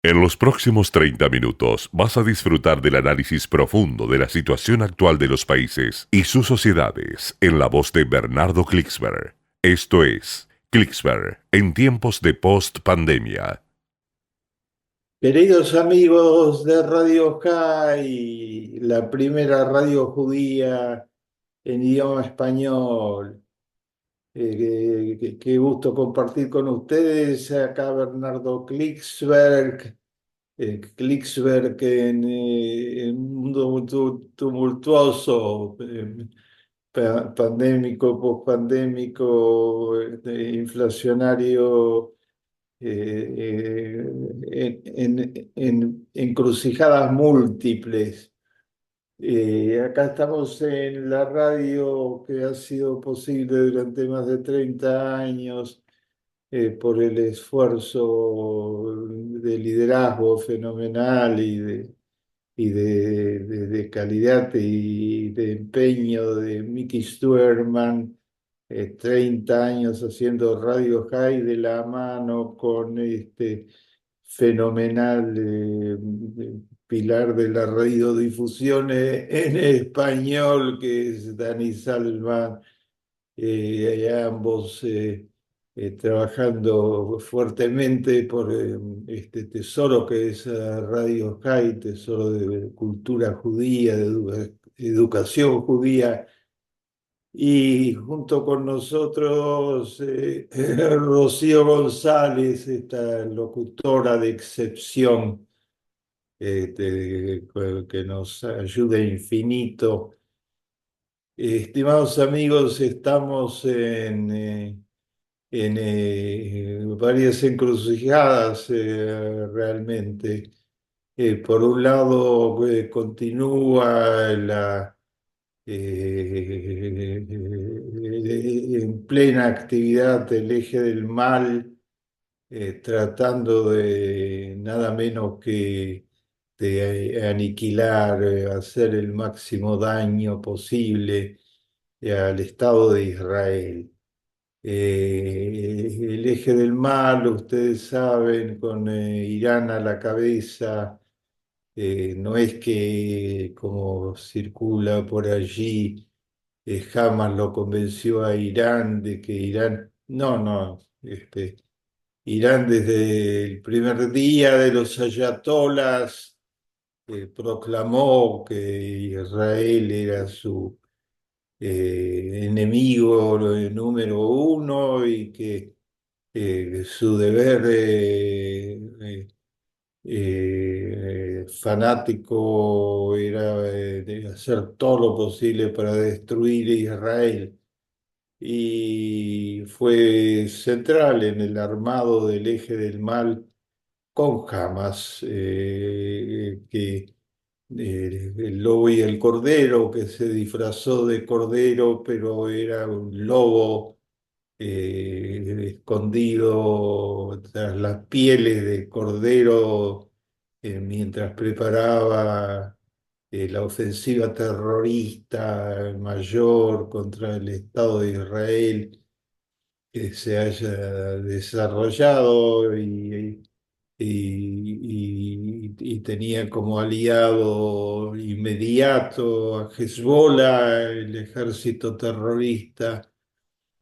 En los próximos 30 minutos vas a disfrutar del análisis profundo de la situación actual de los países y sus sociedades en la voz de Bernardo Klicksberg. Esto es Klicksberg en tiempos de post-pandemia. Queridos amigos de Radio High, la primera radio judía en idioma español, qué gusto compartir con ustedes. Acá Bernardo Klicksberg, Klicksberg en un mundo muy tumultuoso, pandémico, pospandémico, inflacionario, en encrucijadas múltiples. Acá estamos en la radio que ha sido posible durante más de 30 años por el esfuerzo de liderazgo fenomenal y de calidad y de empeño de Mickey Stuerman, 30 años haciendo Radio High de la mano con este fenomenal pilar de la radiodifusión en español, que es Dani Salman, ambos trabajando fuertemente por este tesoro que es Radio High, tesoro de cultura judía, de educación judía. Y junto con nosotros, Rocío González, esta locutora de excepción, que nos ayuda infinito. Estimados amigos, estamos en varias encrucijadas realmente. Por un lado, continúa en plena actividad el eje del mal, tratando de nada menos que de aniquilar, hacer el máximo daño posible al Estado de Israel. El eje del mal, ustedes saben, con Irán a la cabeza, no es que, como circula por allí, Hamas lo convenció a Irán de que Irán, no, no, Irán desde el primer día de los ayatolas proclamó que Israel era su enemigo número uno y que su deber fanático era de hacer todo lo posible para destruir Israel. Y fue central en el armado del eje del mal con Hamas, el lobo y el cordero, que se disfrazó de cordero, pero era un lobo escondido tras las pieles de cordero, mientras preparaba la ofensiva terrorista mayor contra el Estado de Israel que se haya desarrollado, y tenía como aliado inmediato a Hezbollah, el ejército terrorista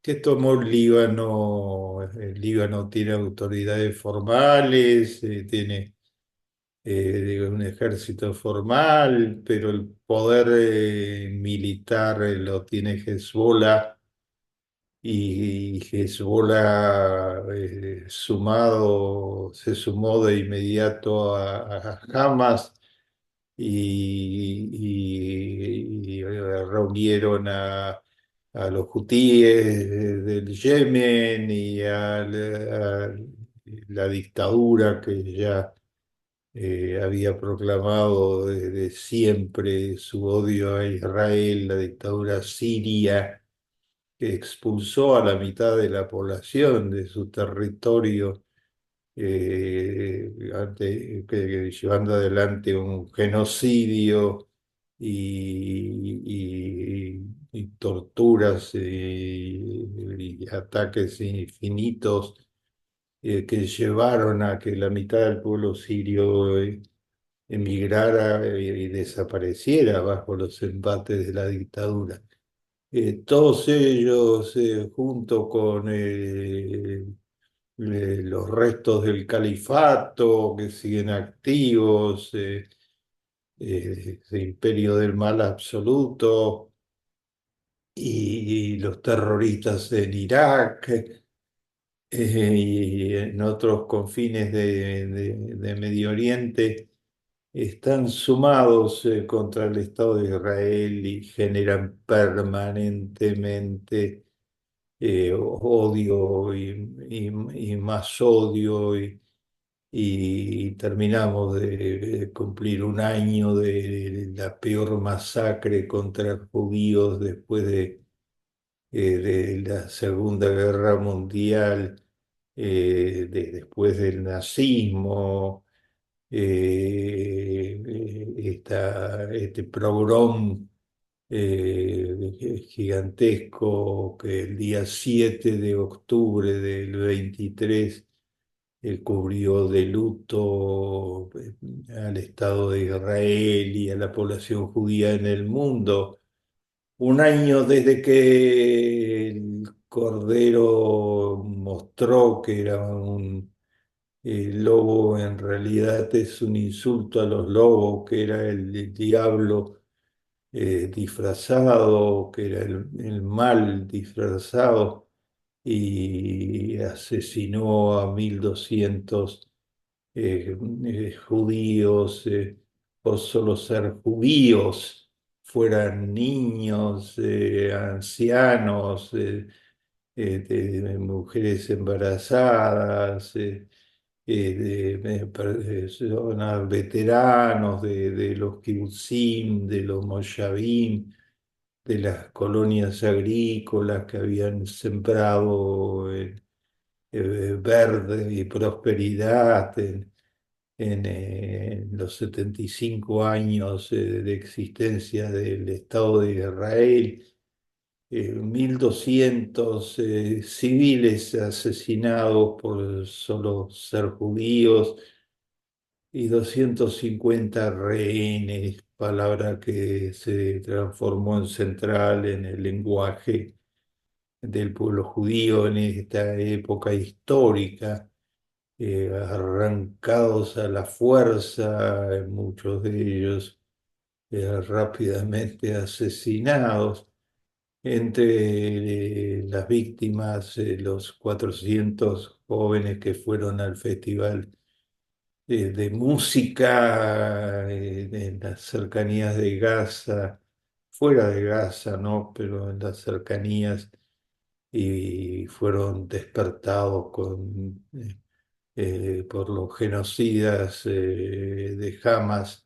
que tomó el Líbano. El Líbano tiene autoridades formales, tiene digo, un ejército formal, pero el poder militar lo tiene Hezbollah. Y Hezbollah, se sumó de inmediato a Hamas y reunieron a los hutíes del Yemen y a la dictadura que ya había proclamado desde siempre su odio a Israel, la dictadura siria, que expulsó a la mitad de la población de su territorio, llevando adelante un genocidio y torturas y ataques infinitos que llevaron a que la mitad del pueblo sirio emigrara y desapareciera bajo los embates de la dictadura. Todos ellos, junto con los restos del califato que siguen activos, ese imperio del mal absoluto, y los terroristas en Irak, y en otros confines de Medio Oriente, están sumados contra el Estado de Israel y generan permanentemente odio y más odio, y terminamos de cumplir un año de la peor masacre contra judíos después de la Segunda Guerra Mundial, después del nazismo, este pogrom gigantesco que el día 7 de octubre del 23 cubrió de luto al Estado de Israel y a la población judía en el mundo. Un año desde que el Cordero mostró que era un lobo, en realidad es un insulto a los lobos, que era el diablo disfrazado, que era el mal disfrazado, y asesinó a 1.200 judíos, por solo ser judíos, fueran niños, ancianos, de mujeres embarazadas, de personas veteranos de los kibutzim, de los moshavim, de las colonias agrícolas que habían sembrado verde y prosperidad en los 75 años de existencia del Estado de Israel. 1.200 civiles asesinados por solo ser judíos y 250 rehenes, palabra que se transformó en central en el lenguaje del pueblo judío en esta época histórica, arrancados a la fuerza, muchos de ellos rápidamente asesinados. Entre las víctimas, los 400 jóvenes que fueron al festival de música en las cercanías de Gaza, fuera de Gaza, ¿no? Pero en las cercanías, y fueron despertados por los genocidas de Hamas,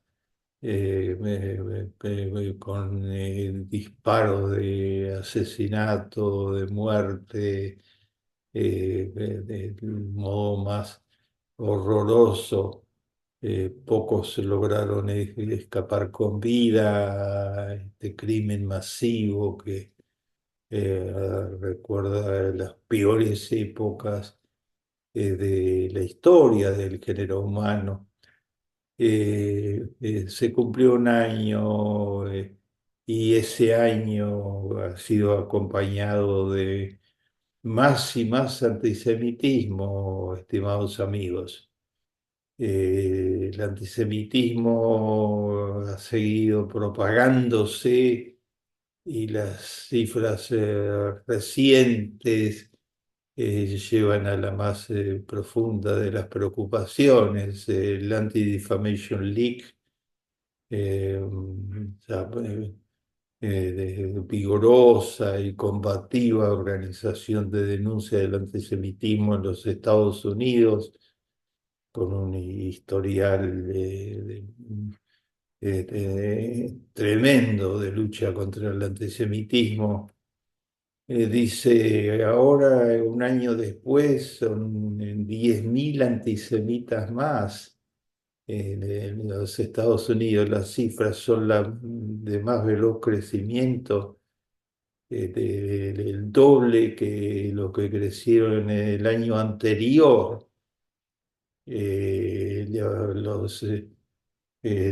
con disparos de asesinato, de muerte, del modo más horroroso. Pocos lograron escapar con vida, este crimen masivo que recuerda las peores épocas de la historia del género humano. Se cumplió un año, y ese año ha sido acompañado de más y más antisemitismo, estimados amigos. El antisemitismo ha seguido propagándose, y las cifras recientes llevan a la más profunda de las preocupaciones. El Anti-Defamation League, ya, vigorosa y combativa organización de denuncia del antisemitismo en los Estados Unidos, con un historial tremendo de lucha contra el antisemitismo. Dice, ahora, un año después, son 10.000 antisemitas más en los Estados Unidos. Las cifras son de más veloz crecimiento, del doble que lo que crecieron en el año anterior.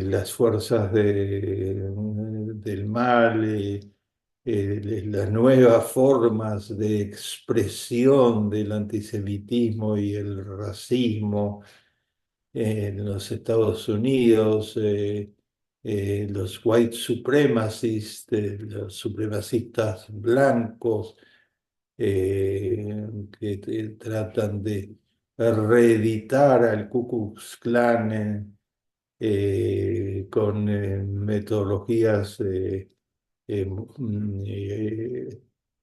las fuerzas del mal, las nuevas formas de expresión del antisemitismo y el racismo en los Estados Unidos, los white supremacists, los supremacistas blancos, tratan de reeditar al Ku Klux Klan con metodologías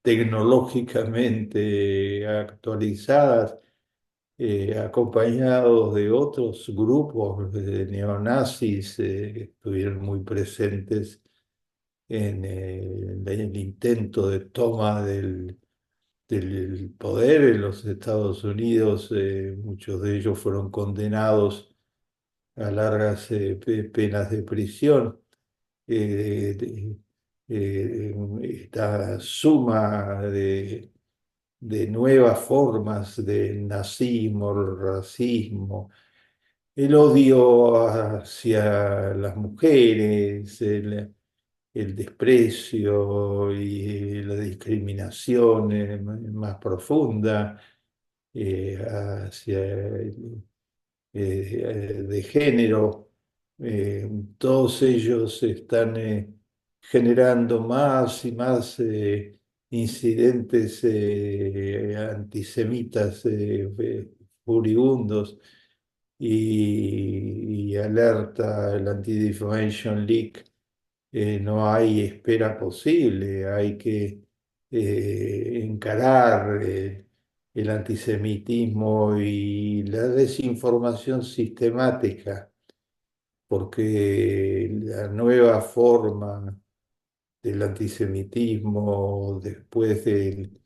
tecnológicamente actualizadas, acompañados de otros grupos de neonazis que estuvieron muy presentes en el intento de toma del poder en los Estados Unidos. Muchos de ellos fueron condenados a largas penas de prisión. eh, Esta suma de nuevas formas del nazismo, el racismo, el odio hacia las mujeres, el desprecio y la discriminación más profunda hacia de género. Todos ellos están generando más y más incidentes antisemitas furibundos, y alerta el Anti-Defamation League. No hay espera posible, hay que encarar el antisemitismo y la desinformación sistemática, porque la nueva forma del antisemitismo después del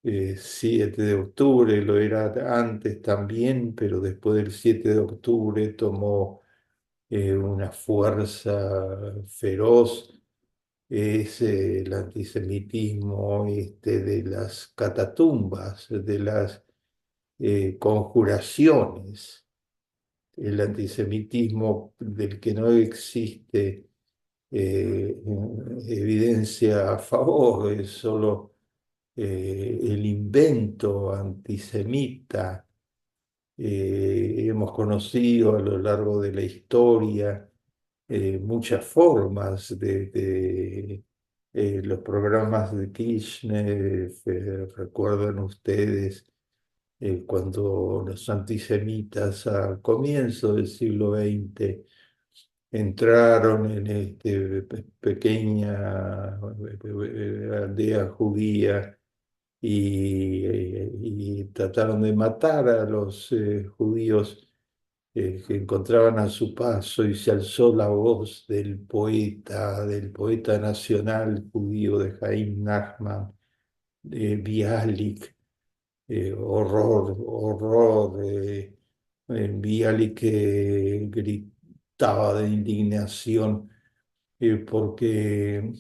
7 de octubre, lo era antes también, pero después del 7 de octubre tomó una fuerza feroz. Es el antisemitismo de las catatumbas, de las conjuraciones, el antisemitismo del que no existe eh, evidencia a favor, es solo el invento antisemita. Hemos conocido a lo largo de la historia muchas formas los programas de Kirchner. Recuerdan ustedes cuando los antisemitas al comienzo del siglo XX entraron en pequeña aldea judía y trataron de matar a los judíos que encontraban a su paso, y se alzó la voz del poeta nacional judío de Jaim Nachman, de Bialik. Horror, horror. Bialik que gritaba de indignación porque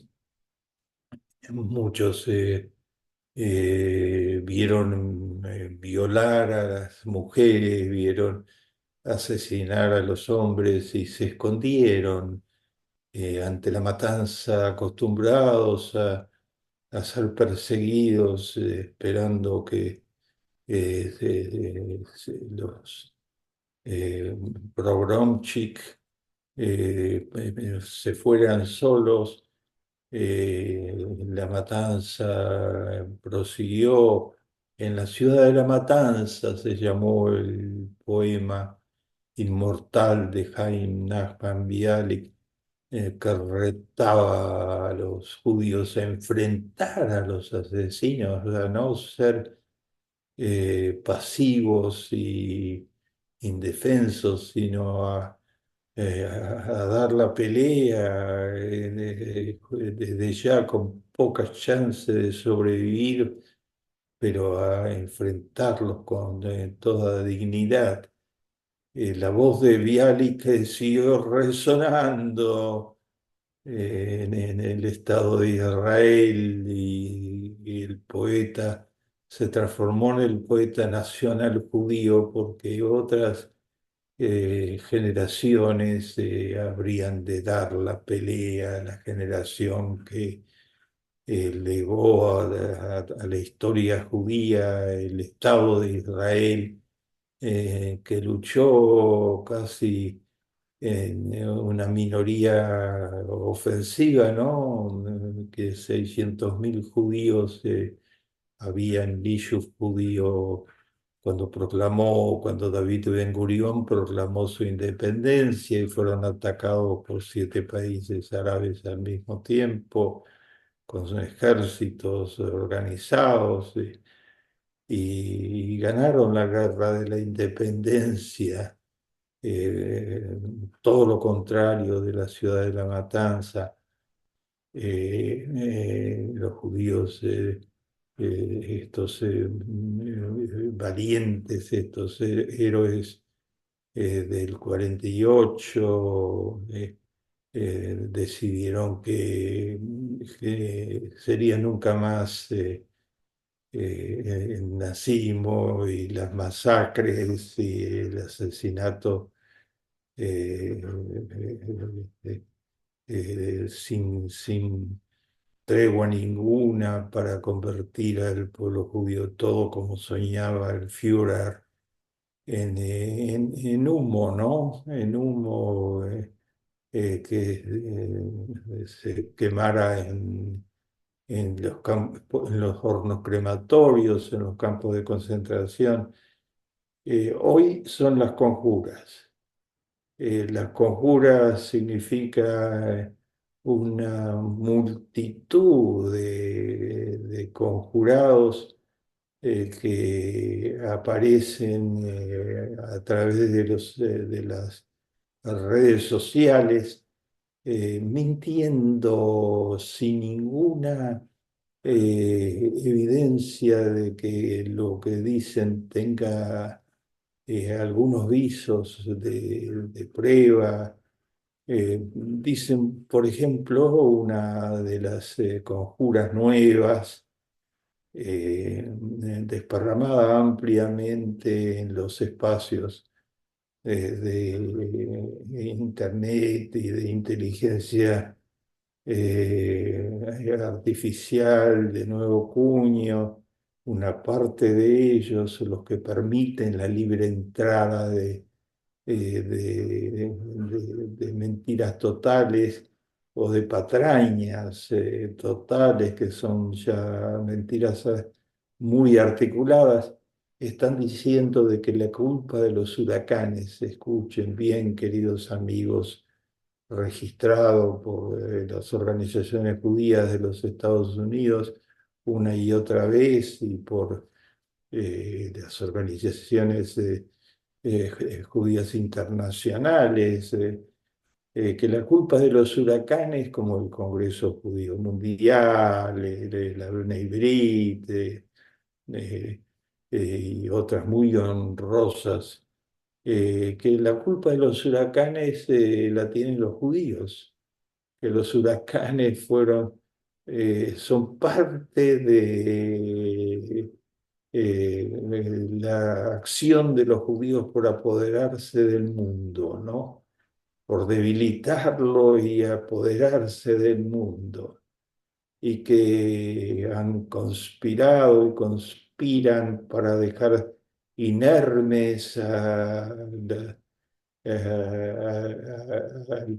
muchos vieron violar a las mujeres, vieron asesinar a los hombres y se escondieron ante la matanza, acostumbrados a ser perseguidos, esperando que los eh, pogromchik se fueran solos. La matanza prosiguió. En la ciudad de la matanza se llamó el poema inmortal de Jaime Nachman Bialik, que retaba a los judíos a enfrentar a los asesinos, a no ser pasivos y indefensos, sino a dar la pelea desde ya con pocas chances de sobrevivir, pero a enfrentarlos con toda dignidad. La voz de Bialik siguió resonando en el Estado de Israel, y el poeta se transformó en el poeta nacional judío porque otras generaciones habrían de dar la pelea a la generación que legó a la historia judía el Estado de Israel, que luchó casi en una minoría ofensiva, ¿no? Que 600.000 judíos había en Liyuf judío cuando David Ben Gurión proclamó su independencia y fueron atacados por 7 países árabes al mismo tiempo, con sus ejércitos organizados, y ganaron la guerra de la independencia, eh, todo lo contrario de la ciudad de La Matanza. Los judíos, estos valientes, estos héroes del 48, decidieron que sería nunca más el nazismo y las masacres y el asesinato eh, eh, sin tregua ninguna para convertir al pueblo judío, todo como soñaba el Führer, en humo, ¿no? En humo, que se quemara en los hornos crematorios, en los campos de concentración. Hoy son las conjuras. Las conjuras significa una multitud de conjurados que aparecen a través de las redes sociales, mintiendo sin ninguna evidencia de que lo que dicen tenga algunos visos de prueba. Dicen, por ejemplo, una de las conjuras nuevas, desparramada ampliamente en los espacios de Internet y de inteligencia artificial de nuevo cuño, una parte de ellos, los que permiten la libre entrada de mentiras totales o de patrañas totales, que son ya mentiras muy articuladas, están diciendo de que la culpa de los huracanes, escuchen bien, queridos amigos, registrado por las organizaciones judías de los Estados Unidos una y otra vez, y por las organizaciones judías internacionales, que la culpa de los huracanes, como el Congreso Judío Mundial, la Bnei Brit, eh, y otras muy honrosas, que la culpa de los huracanes la tienen los judíos, que los huracanes son parte de la acción de los judíos por apoderarse del mundo, ¿no? Por debilitarlo y apoderarse del mundo, y que han conspirado y conspiran para dejar inermes al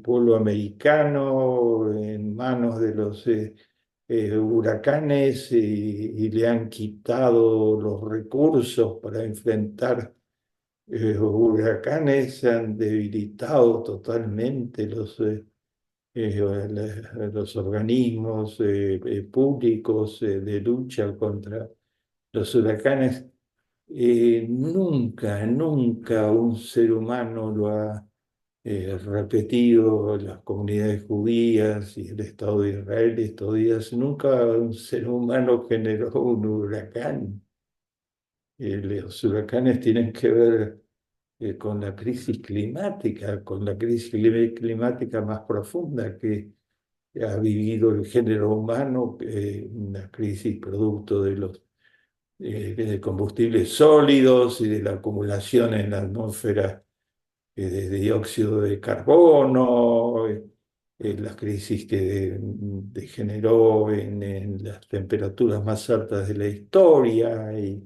pueblo americano en manos de los huracanes, y le han quitado los recursos para enfrentar huracanes, se han debilitado totalmente los organismos públicos de lucha contra los huracanes. Nunca un ser humano lo ha repetido, las comunidades judías y el Estado de Israel estos días, nunca un ser humano generó un huracán. Los huracanes tienen que ver con la crisis climática, con la crisis climática más profunda que ha vivido el género humano, una crisis producto de los de combustibles sólidos y de la acumulación en la atmósfera de dióxido de carbono, la crisis que degeneró en las temperaturas más altas de la historia y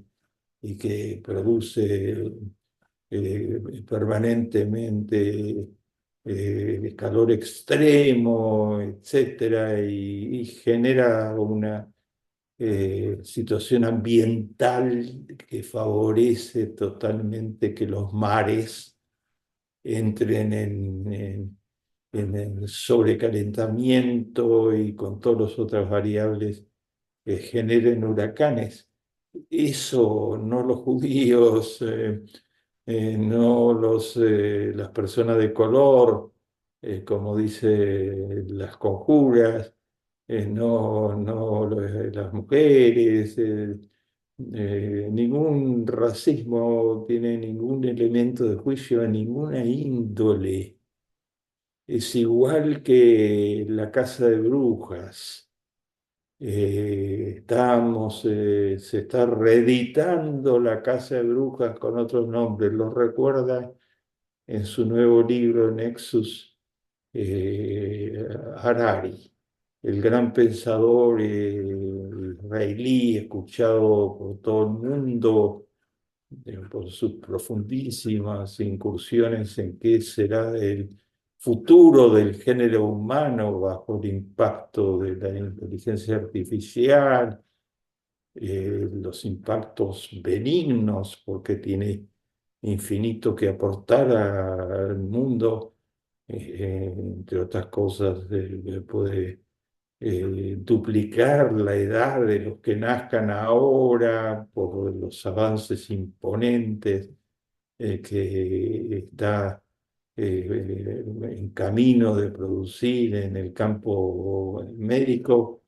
que produce permanentemente calor extremo, etcétera, y genera una situación ambiental que favorece totalmente que los mares entren en el sobrecalentamiento y con todas las otras variables que generen huracanes. Eso no los judíos, no las personas de color, como dice las conjuras, no las mujeres, ningún racismo tiene ningún elemento de juicio a ninguna índole. Es igual que la casa de brujas. Se está reeditando la casa de brujas con otros nombres. Lo recuerda en su nuevo libro Nexus Harari, el gran pensador israelí, escuchado por todo el mundo por sus profundísimas incursiones en qué será el futuro del género humano bajo el impacto de la inteligencia artificial, los impactos benignos, porque tiene infinito que aportar al mundo, entre otras cosas, puede duplicar la edad de los que nazcan ahora por los avances imponentes que está en camino de producir en el campo médico,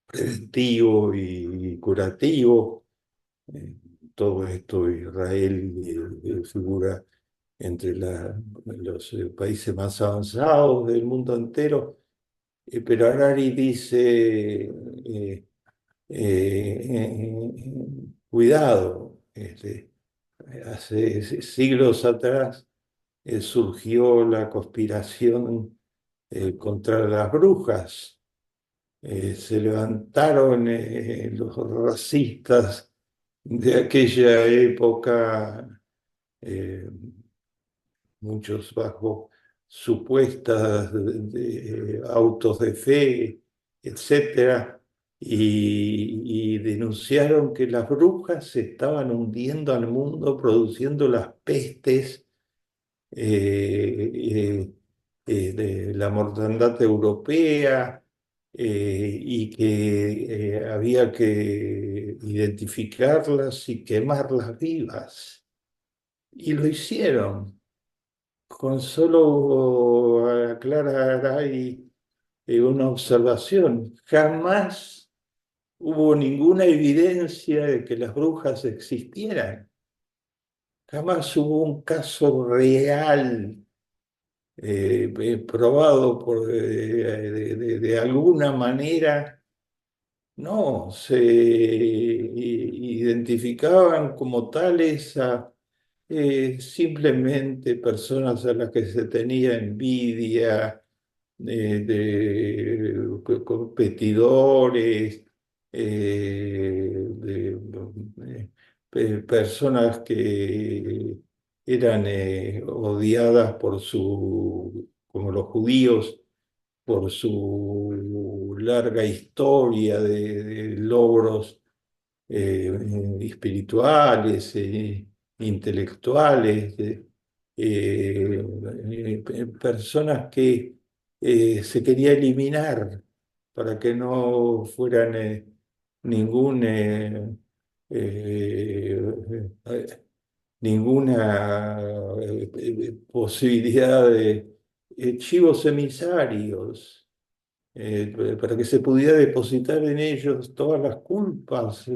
preventivo y curativo. Eh, Todo esto Israel figura entre los países más avanzados del mundo entero, pero Harari dice, cuidado, hace siglos atrás surgió la conspiración contra las brujas. Se levantaron los racistas de aquella época, eh, muchos bajo supuestas autos de fe, etcétera, y denunciaron que las brujas se estaban hundiendo al mundo, produciendo las pestes, de la mortandad europea, y que había que identificarlas y quemarlas vivas. Y lo hicieron. Con solo aclarar ahí una observación. Jamás hubo ninguna evidencia de que las brujas existieran. Jamás hubo un caso real, probado de alguna manera. No, se identificaban como tales a simplemente personas a las que se tenía envidia, competidores, personas que eran odiadas como los judíos, por su larga historia de logros espirituales, intelectuales, personas que se quería eliminar para que no fueran ningún, ninguna posibilidad de chivos emisarios, para que se pudiera depositar en ellos todas las culpas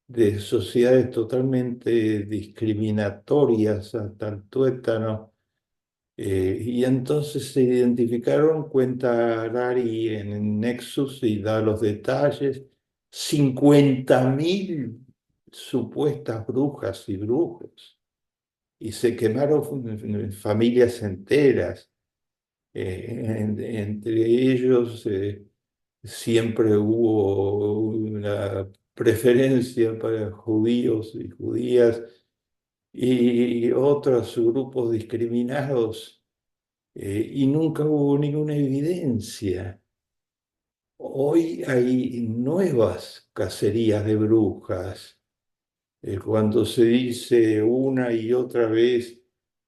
de sociedades totalmente discriminatorias hasta el tuétano. Y entonces se identificaron, cuenta Harari en Nexus y da los detalles, 50.000 supuestas brujas y brujos. y se quemaron familias enteras. Entre ellos siempre hubo una preferencia para judíos y judías y otros grupos discriminados, y nunca hubo ninguna evidencia. Hoy hay nuevas cacerías de brujas. Cuando se dice una y otra vez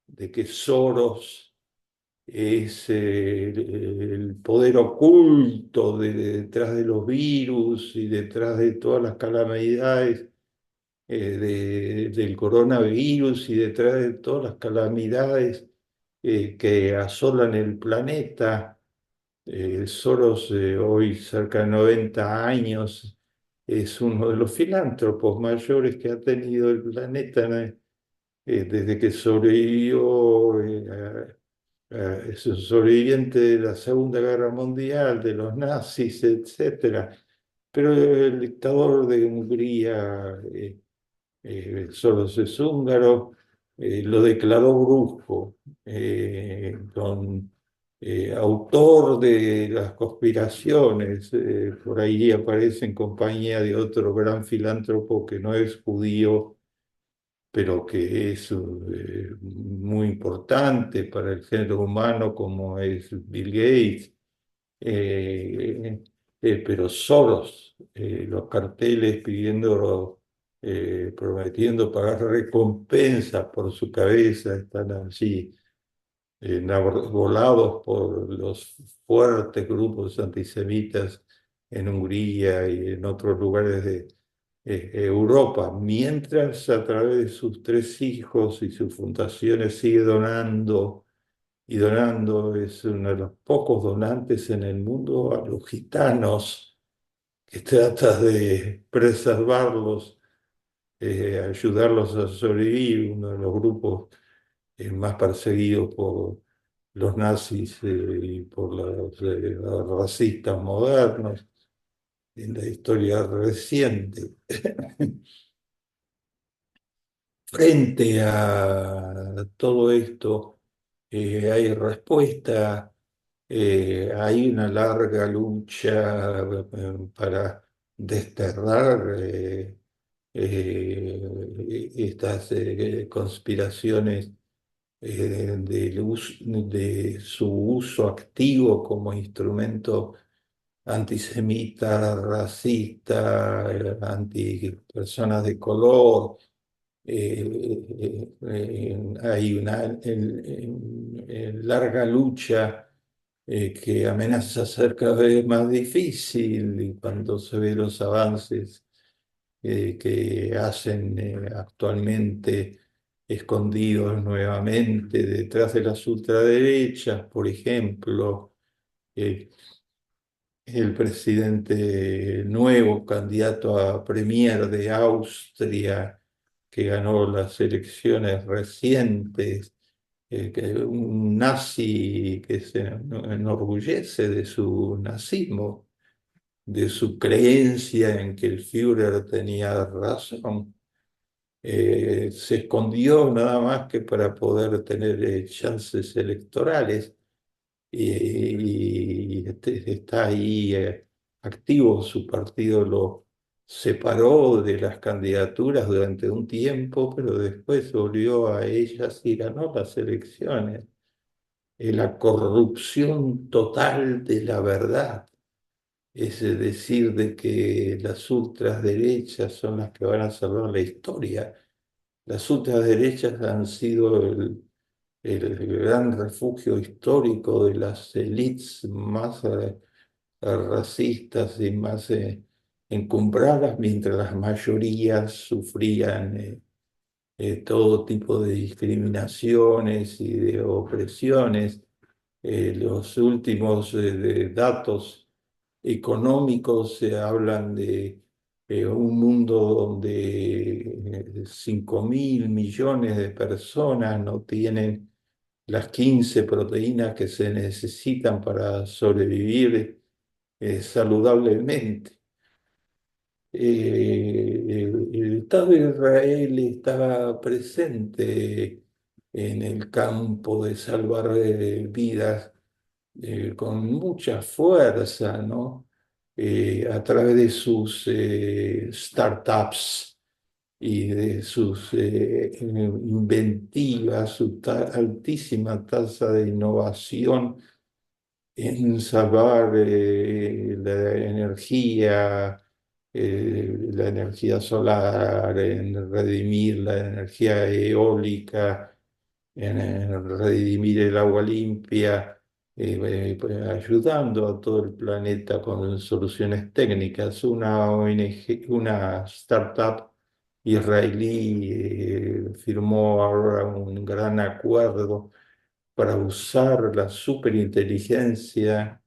de que Soros es el poder oculto detrás de los virus y detrás de todas las calamidades del coronavirus y detrás de todas las calamidades que asolan el planeta. Soros, hoy cerca de 90 años, es uno de los filántropos mayores que ha tenido el planeta, ¿no? Desde que sobrevivió. Es un sobreviviente de la Segunda Guerra Mundial, de los nazis, etcétera. Pero el dictador de Hungría, Soros es húngaro, lo declaró brujo, autor de las conspiraciones. Por ahí aparece en compañía de otro gran filántropo que no es judío, pero que es muy importante para el género humano, como es Bill Gates. Pero Soros, los carteles pidiendo, prometiendo pagar recompensas por su cabeza, están allí volados por los fuertes grupos antisemitas en Hungría y en otros lugares de Europa, mientras a través de sus tres hijos y sus fundaciones sigue donando y donando. Es uno de los pocos donantes en el mundo a los gitanos, que trata de preservarlos, ayudarlos a sobrevivir, uno de los grupos más perseguidos por los nazis y por los racistas modernos en la historia reciente. Frente a todo esto, hay respuesta. Hay una larga lucha para desterrar estas conspiraciones, de su uso activo como instrumento antisemita, racista, anti personas de color. Hay una larga lucha que amenaza ser cada vez más difícil, y cuando se ve los avances que hacen actualmente escondidos nuevamente detrás de las ultraderechas. Por ejemplo, eh, el presidente nuevo, candidato a premier de Austria, que ganó las elecciones recientes, un nazi que se enorgullece de su nazismo, de su creencia en que el Führer tenía razón. Se escondió nada más que para poder tener chances electorales, y está ahí activo. Su partido lo separó de las candidaturas durante un tiempo, pero después volvió a ellas y ganó las elecciones. La corrupción total de la verdad, es decir, de que las ultraderechas son las que van a salvar la historia. Las ultraderechas han sido el gran refugio histórico de las élites más racistas y más encumbradas, mientras las mayorías sufrían todo tipo de discriminaciones y de opresiones. Los últimos datos económicos hablan de un mundo donde 5.000 millones de personas no tienen las 15 proteínas que se necesitan para sobrevivir saludablemente. El Estado de Israel está presente en el campo de salvar vidas con mucha fuerza, ¿no? A través de sus startups y de sus inventivas, su altísima tasa de innovación en salvar la energía solar, en redimir la energía eólica, en redimir el agua limpia, pues, ayudando a todo el planeta con soluciones técnicas. Una ONG, una startup israelí firmó ahora un gran acuerdo para usar la superinteligencia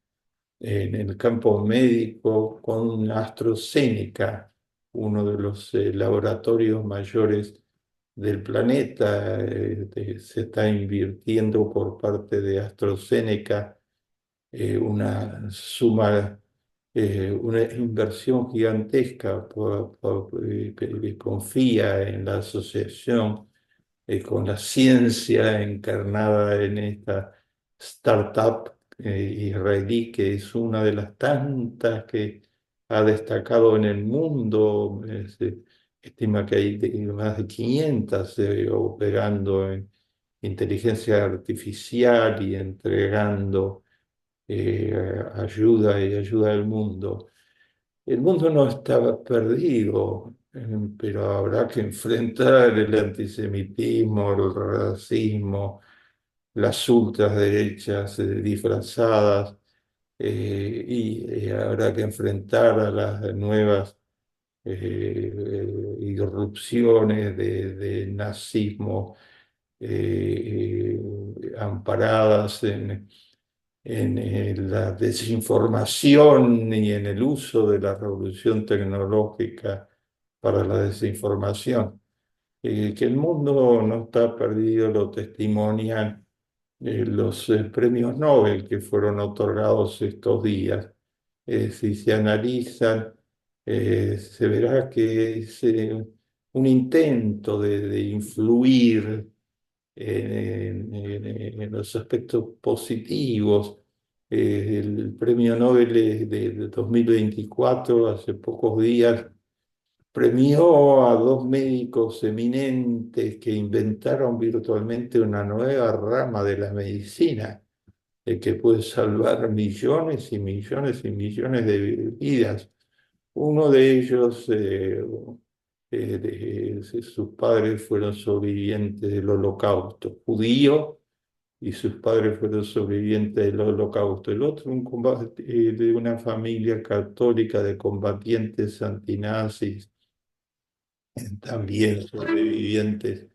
en el campo médico con AstraZeneca, uno de los laboratorios mayores del planeta. Se está invirtiendo por parte de AstraZeneca una suma, una inversión gigantesca que confía en la asociación con la ciencia encarnada en esta startup israelí, que es una de las tantas que ha destacado en el mundo. Se estima que hay más de 500 operando en inteligencia artificial y entregando ayuda y ayuda al mundo. El mundo no estaba perdido, pero habrá que enfrentar el antisemitismo, el racismo, las ultraderechas disfrazadas, y habrá que enfrentar a las nuevas irrupciones de nazismo amparadas en la desinformación y en el uso de la revolución tecnológica para la desinformación. Que el mundo no está perdido lo testimonian los premios Nobel que fueron otorgados estos días. Si se analizan, se verá que es un intento de influir en los aspectos positivos. El premio Nobel de 2024, hace pocos días, premió a dos médicos eminentes que inventaron virtualmente una nueva rama de la medicina, que puede salvar millones y millones y millones de vidas. Uno de ellos, sus padres fueron sobrevivientes del Holocausto, judío, y sus padres fueron sobrevivientes del Holocausto. El otro, de una familia católica de combatientes antinazis, también sobrevivientes.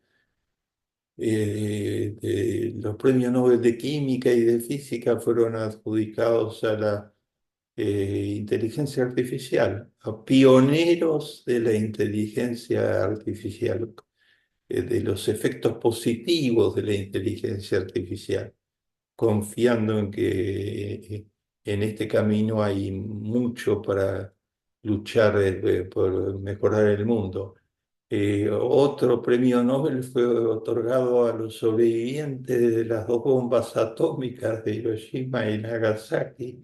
Los premios Nobel de Química y de Física fueron adjudicados a la inteligencia artificial, a pioneros de la inteligencia artificial, de los efectos positivos de la inteligencia artificial, confiando en que en este camino hay mucho para luchar por mejorar el mundo. Otro premio Nobel fue otorgado a los sobrevivientes de las dos bombas atómicas de Hiroshima y Nagasaki,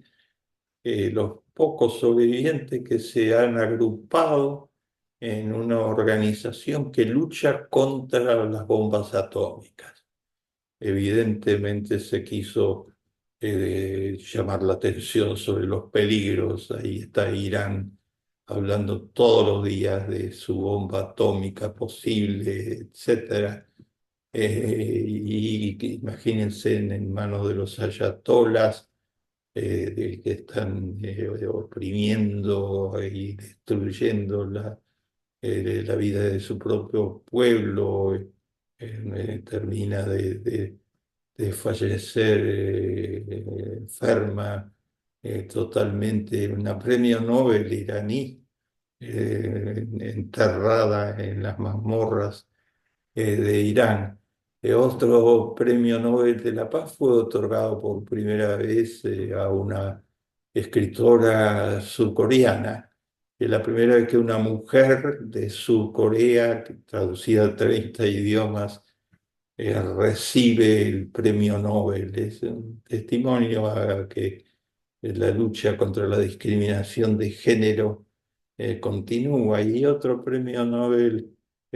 los pocos sobrevivientes que se han agrupado en una organización que lucha contra las bombas atómicas. Evidentemente se quiso llamar la atención sobre los peligros. Ahí está Irán hablando todos los días de su bomba atómica posible, etcétera. Y que imagínense en manos de los ayatolas que están oprimiendo y destruyendo la vida de su propio pueblo. Termina de fallecer enferma totalmente, una premio Nobel iraní, enterrada en las mazmorras de Irán. Otro premio Nobel de la Paz fue otorgado por primera vez a una escritora surcoreana. Es la primera vez que una mujer de Surcorea, traducida a 30 idiomas, recibe el premio Nobel. Es un testimonio a que la lucha contra la discriminación de género continúa. Y otro premio Nobel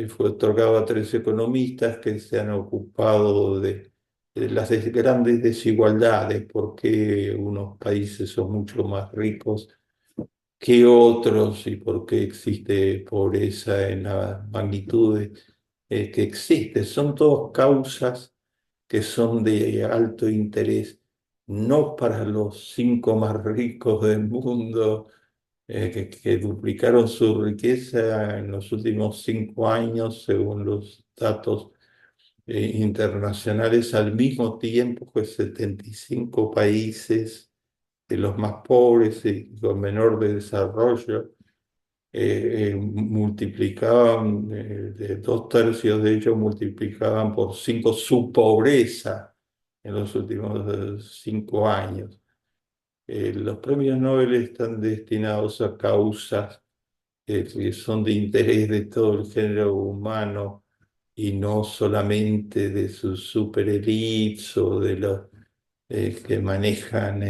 fue otorgado a tres economistas que se han ocupado de las grandes desigualdades, porque unos países son mucho más ricos que otros y por qué existe pobreza en las magnitudes que existe. Son todas causas que son de alto interés, no para los cinco más ricos del mundo, que duplicaron su riqueza en los últimos 5 años, según los datos internacionales, al mismo tiempo que 75 países de los más pobres y con menor de desarrollo multiplicaban, de 2/3 de ellos multiplicaban por 5 su pobreza en los últimos 5 años. Los premios Nobel están destinados a causas que son de interés de todo el género humano y no solamente de sus superelites o de los que manejan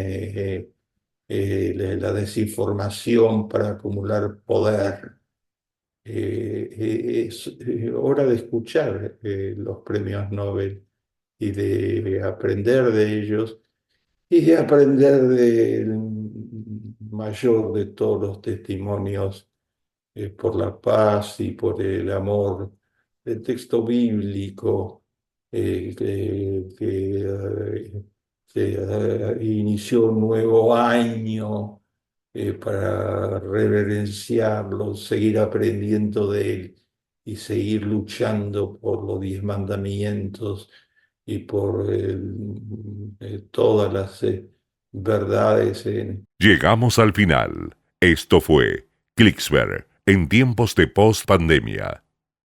la desinformación para acumular poder. Es hora de escuchar los premios Nobel y de aprender de ellos y de aprender del mayor de todos los testimonios por la paz y por el amor, el texto bíblico que inició un nuevo año para reverenciarlo, seguir aprendiendo de él y seguir luchando por los 10 mandamientos y por todas las verdades en Llegamos al final. Esto fue Clicksberg en tiempos de post pandemia.